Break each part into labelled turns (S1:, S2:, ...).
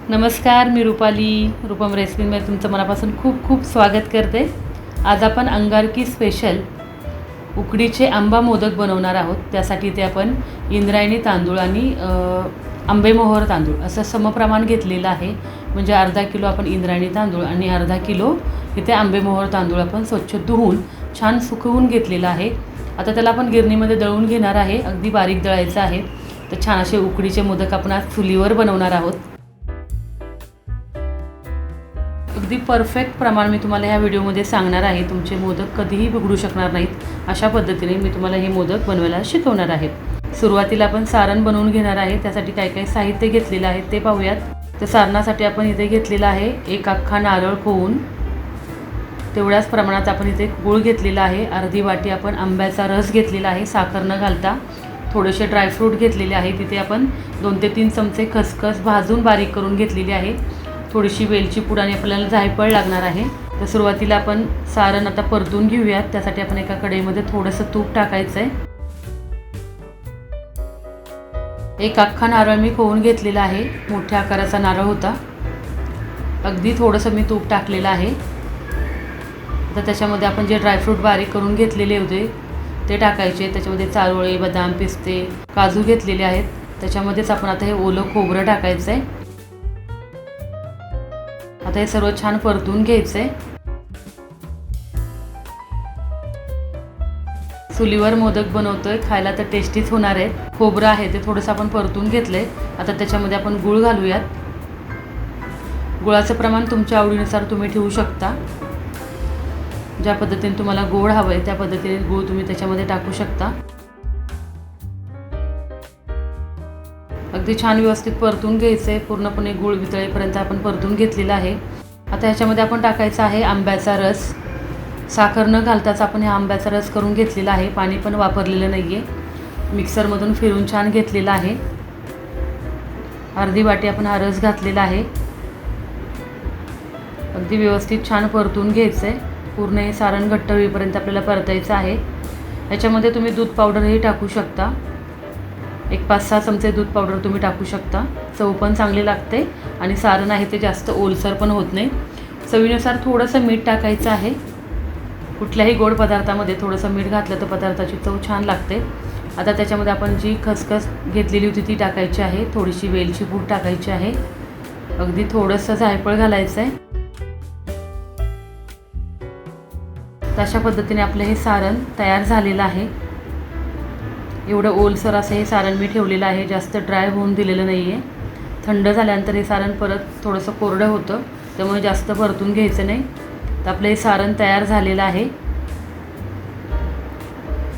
S1: नमस्कार, मी रूपम रेसिपीमध्ये तुमचं मनापासून खूप खूप स्वागत करते। आज आपण अंगारकी स्पेशल उकडीचे आंबा मोदक बनवणार आहोत। त्यासाठी इथे आपण इंद्रायणी तांदूळ आणि आंबेमोहोर तांदूळ असं समप्रमाण घेतलेलं आहे। म्हणजे अर्धा किलो आपण इंद्रायणी तांदूळ आणि अर्धा किलो इथे आंबेमोहोर तांदूळ आपण स्वच्छ धुवून छान सुकवून घेतलेला आहे। आता त्याला आपण गिरणीमध्ये दळून घेणार आहे। अगदी बारीक दळायचं आहे। तर छान असे उकडीचे मोदक आपण आज चुलीवर बनवणार आहोत। अगदी परफेक्ट प्रमाण मी तुम्हाला ह्या व्हिडिओमध्ये सांगणार आहे। तुमचे मोदक कधीही बिघडू शकणार नाहीत। अशा पद्धतीने मी तुम्हाला हे मोदक बनवायला शिकवणार आहे। सुरुवातीला आपण सारण बनवून घेणार आहे। त्यासाठी काय काय साहित्य घेतलेलं आहे ते पाहूयात। तर सारणासाठी आपण इथे घेतलेला आहे एक अख्खा नारळ खोवून, तेवढ्याच प्रमाणात आपण इथे गूळ घेतलेला आहे। अर्धी वाटी आपण आंब्याचा रस घेतलेला आहे साखर न घालता। थोडेसे ड्रायफ्रूट घेतलेले आहे। तिथे आपण 2 ते 3 चमचे खसखस भाजून बारीक करून घेतलेली आहे। थोडीशी वेलची पूड आणि आपल्याला जायफळ लागणार आहे। तर सुरुवातीला आपण सारण आता परतून घेऊयात। त्यासाठी आपण एका कढईमध्ये थोडंसं तूप टाकायचं आहे। एक अख्खा नारळ मी खोवून घेतलेला आहे। मोठ्या आकाराचा नारळ होता। अगदी थोडंसं मी तूप टाकलेलं आहे। आता त्याच्यामध्ये आपण जे ड्रायफ्रूट बारीक करून घेतलेले होते ते टाकायचे। त्याच्यामध्ये चारोळे, बदाम, पिस्ते, काजू घेतलेले आहेत। त्याच्यामध्येच आपण आता हे ओलं खोबरं टाकायचं आहे। आता हे सर्व छान परतून घ्यायचं आहे। चुलीवर मोदक बनवतोय, खायला तर टेस्टीच होणार आहेत। खोबरं आहे ते थोडंसं आपण परतून घेतलंय। आता त्याच्यामध्ये आपण गूळ घालूयात। गुळाचं प्रमाण तुमच्या आवडीनुसार तुम्ही ठेवू शकता। ज्या पद्धतीने तुम्हाला गोड हवंय त्या पद्धतीने गूळ तुम्ही त्याच्यामध्ये टाकू शकता। अगदी छान व्यवस्थित परतून घ्यायचं आहे। पूर्णपणे गूळ वितळेपर्यंत आपण परतून घेतलेला आहे। आता ह्याच्यामध्ये आपण टाकायचा आहे आंब्याचा रस। साखर न घालताच आपण हा आंब्याचा रस करून घेतलेला आहे। पाणी पण वापरलेलं नाही आहे। मिक्सरमधून फिरून छान घेतलेला आहे। अर्धी वाटी आपण हा रस घातलेला आहे। अगदी व्यवस्थित छान परतून घ्यायचं आहे। पूर्ण हे सारण घट्ट होईपर्यंत आपल्याला परतायचं आहे। ह्याच्यामध्ये तुम्ही दूध पावडरही टाकू शकता। एक 5-6 चमचे दूध पावडर तुम्ही टाकू शकता। चव पण चांगली लागते आणि सारण आहे ते जास्त ओलसर पण होत नाही। चवीनुसार थोडंसं मीठ टाकायचं आहे। कुठल्याही गोड पदार्थामध्ये थोडंसं मीठ घातलं तर पदार्थाची चव छान लागते। आता त्याच्यामध्ये आपण जी खसखस घेतलेली होती ती टाकायची आहे। थोडीशी वेलची पूड टाकायची आहे। अगदी थोडंसं जायफळ घालायचं आहे। अशा पद्धतीने आपलं हे सारण तयार झालेलं आहे। एवढं ओलसर असं हे सारण मी ठेवलेलं आहे। जास्त ड्राय होऊन दिलेलं नाही आहे। थंड झाल्यानंतर हे सारण परत थोडंसं कोरडं होतं, त्यामुळे जास्त परतून घ्यायचं नाही। तर आपलं हे सारण तयार झालेलं आहे।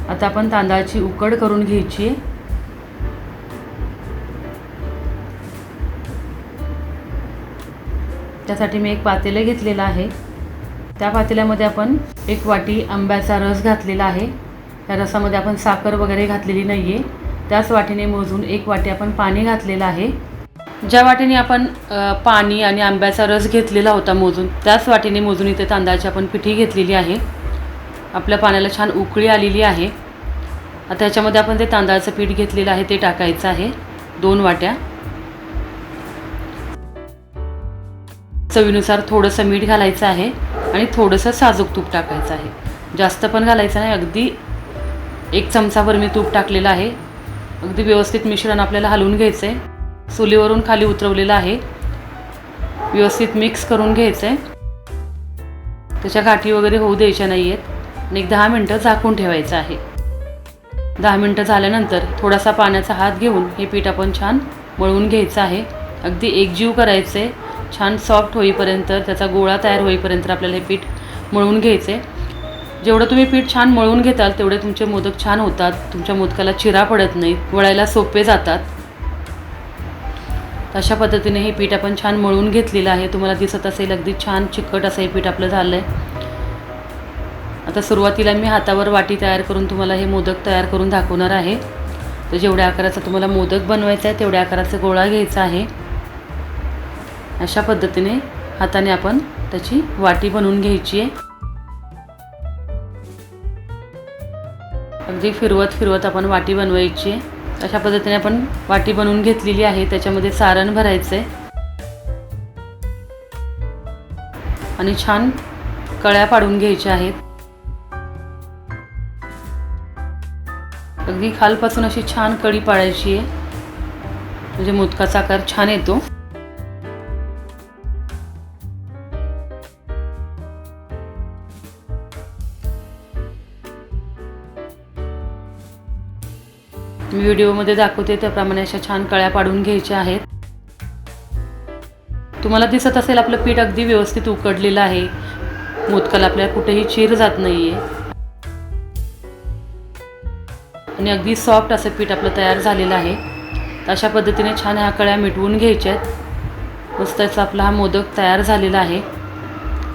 S1: आता आपण तांदळाची उकड करून घ्यायची आहे। त्यासाठी मी एक पातेलं घेतलेलं आहे। त्या पातेल्यामध्ये आपण 1 वाटी आंब्याचा रस घातलेला आहे। त्या रसामध्ये आपण साखर वगैरे घातलेली नाही आहे। त्याच वाटीने मोजून 1 वाटी आपण पाणी घातलेलं आहे। ज्या वाटीने आपण पाणी आणि आंब्याचा रस घेतलेला होता मोजून, त्याच वाटीने मोजून इथे तांदळाची आपण पिठी घेतलेली आहे। आपल्या पाण्याला छान उकळी आलेली आहे। आता ह्याच्यामध्ये आपण ते तांदळाचं पीठ घेतलेलं आहे ते टाकायचं आहे। 2 वाट्या। चवीनुसार थोडंसं मीठ घालायचं आहे आणि थोडंसं साजूक तूप टाकायचं आहे। जास्त पण घालायचं नाही। अगदी 1 चमचाभर मी तूप टाकलेलं आहे। अगदी व्यवस्थित मिश्रण आपल्याला हलवून घ्यायचं आहे। चुलीवरून खाली उतरवलेलं आहे। व्यवस्थित मिक्स करून घ्यायचं आहे। त्याच्या गाठी वगैरे होऊ द्यायच्या नाही आहेत आणि 10 मिनटं झाकून ठेवायचं आहे। 10 मिनटं झाल्यानंतर थोडासा पाण्याचा हात घेऊन हे पीठ आपण छान मळून घ्यायचं आहे। अगदी एकजीव करायचं आहे। छान सॉफ्ट होईपर्यंत, त्याचा गोळा तयार होईपर्यंत आपल्याला हे पीठ मळून घ्यायचं आहे। जेवढं तुम्ही पीठ छान मळून घेताल तेवढे तुमचे मोदक छान होतात। तुमच्या मोदकाला चिरा पडत नाही, वळायला सोपे जातात। अशा पद्धतीने हे पीठ आपण छान मळून घेतलेलं आहे। तुम्हाला दिसत असेल अगदी छान चिकट असं हे पीठ आपलं झालं आहे। आता सुरुवातीला मी हातावर वाटी तयार करून तुम्हाला हे मोदक तयार करून दाखवणार आहे। तर जेवढ्या आकाराचा तुम्हाला मोदक बनवायचा आहे तेवढ्या आकाराचा गोळा घ्यायचा आहे। अशा पद्धतीने हाताने आपण त्याची वाटी बनवून घ्यायची आहे। अगदी फिरवत आपण वाटी बनवायची आहे। अशा पद्धतीने आपण वाटी बनवून घेतलेली आहे। त्याच्यामध्ये सारण भरायचं आहे। आणि छान कळ्या पाडून घ्यायच्या आहेत. अगदी खालपासून अशी छान कळी पाडायची आहे, म्हणजे मोदकाचा आकार छान येतो. मी व्हिडिओमध्ये दाखवते त्याप्रमाणे अशा छान कळ्या पाडून घ्यायच्या आहेत. तुम्हाला दिसत असेल आपलं पीठ अगदी व्यवस्थित उकडलेलं आहे. मोदकाला आपल्याला कुठेही चीर जात नाही आहे आणि अगदी सॉफ्ट असं पीठ आपलं तयार झालेलं आहे. अशा पद्धतीने छान ह्या कळ्या मिटवून घ्यायच्या आहेत. मस्त असा आपला हा मोदक तयार झालेला आहे.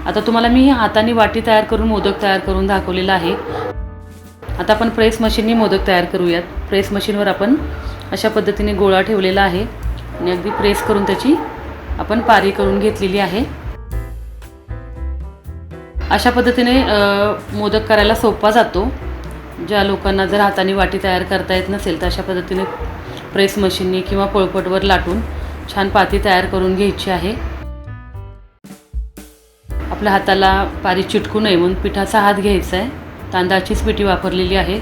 S1: आता तुम्हाला मी हाताने वाटी तयार करून मोदक तयार करून दाखवलेला आहे. आता आपण प्रेस मशीननी मोदक तयार करूयात. प्रेस मशीनवर आपण अशा पद्धतीने गोळा ठेवलेला आहे आणि अगदी प्रेस करून त्याची आपण पारी करून घेतलेली आहे. अशा पद्धतीने मोदक करायला सोपा जातो. ज्या लोकांना जर हाताने वाटी तयार करता येत नसेल तर अशा पद्धतीने प्रेस मशीननी किंवा पोळपाटवर लाटून छान पाती तयार करून घ्यायची आहे. आपल्या हाताला पारी चिटकू नये म्हणून पिठाचा हात घ्यायचा आहे. तांदळाचीच पिठी वापरलेली आहे.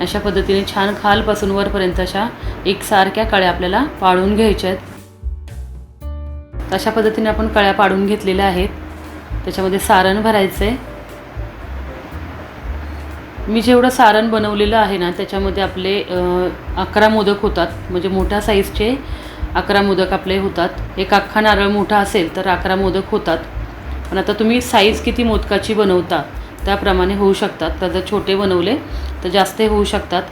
S1: अशा पद्धतीने छान खालपासून वरपर्यंत अशा एकसारख्या कळ्या आपल्याला पाडून घ्यायच्या आहेत. अशा पद्धतीने आपण कळ्या पाडून घेतलेल्या आहेत. त्याच्यामध्ये सारण भरायचं आहे. मी जेवढं सारण बनवलेलं आहे ना त्याच्यामध्ये आपले 11 मोदक होतात. म्हणजे मोठ्या साईजचे 11 मोदक आपले होतात. एक अख्खा नारळ मोठा असेल तर 11 मोदक होतात. पण आता तुम्ही साईज किती मोदकाची बनवता त्याप्रमाणे होऊ शकतात. तर जर छोटे बनवले तर जास्त होऊ शकतात.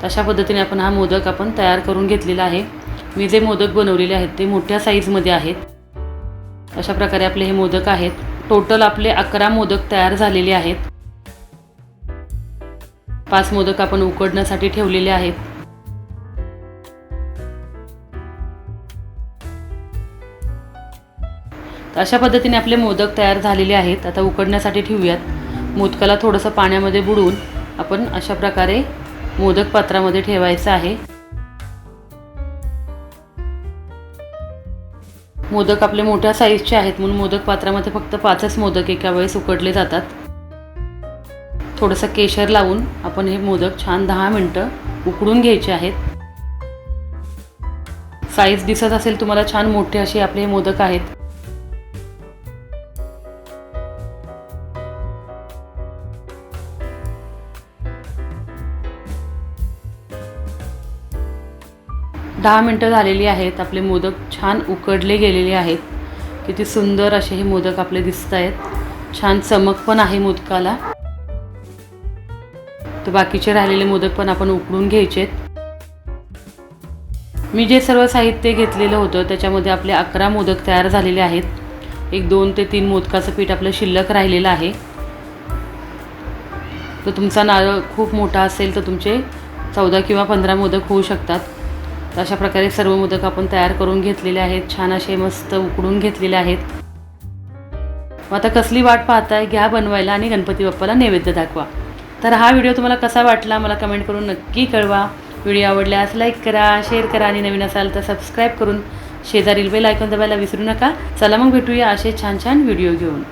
S1: अशा पद्धतीने आपण हा मोदक आपण तयार करून घेतलेला आहे. मी जे मोदक बनवलेले आहेत ते मोठ्या साईजमध्ये आहेत. अशा प्रकारे आपले हे मोदक आहेत. टोटल आपले 11 मोदक तयार झालेले आहेत. 5 मोदक आपण उकडण्यासाठी ठेवलेले आहेत. तर अशा पद्धतीने आपले मोदक तयार झालेले आहेत. आता उकडण्यासाठी ठेवूयात. मोदकाला थोडंसं पाण्यामध्ये बुडवून आपण अशा प्रकारे मोदक पात्रामध्ये ठेवायचं आहे. मोदक आपले मोठ्या साईजचे आहेत म्हणून मोदक पात्रामध्ये फक्त 5च मोदक एका वेळेस उकडले जातात. थोडंसं केशर लावून आपण हे मोदक छान 10 मिनटं उकडून घ्यायचे आहेत. साईज दिसत असेल तुम्हाला छान मोठे असे आपले हे मोदक आहेत. दहा मिनटं झालेली आहेत. आपले मोदक छान उकडले गेलेले आहेत. किती सुंदर असे हे मोदक आपले दिसत आहेत. छान चमक पण आहे मोदकाला. तर बाकीचे राहिलेले मोदक पण आपण उकडून घ्यायचे आहेत. मी जे सर्व साहित्य घेतलेलं होतं त्याच्यामध्ये आपले 11 मोदक तयार झालेले आहेत. 2 ते 3 मोदकाचं पीठ आपलं शिल्लक राहिलेलं आहे. तर तुमचा नारळ खूप मोठा असेल तर तुमचे 14 किंवा 15 मोदक होऊ शकतात. तर अशा प्रकारे सर्व मोदक आपण तयार करून घेतलेले आहेत. छान असे मस्त उकडून घेतलेले आहेत. मग आता कसली वाट पाहताय, घ्या बनवायला आणि गणपती बाप्पाला नैवेद्य दाखवा. तर हा व्हिडिओ तुम्हाला कसा वाटला मला कमेंट करून नक्की कळवा. व्हिडिओ आवडल्यास लाईक करा, शेअर करा आणि नवीन असाल तर सबस्क्राईब करून शेजारील बेल आयकॉन दाबायला विसरू नका. चला मग भेटूया असे छान छान व्हिडिओ घेऊन.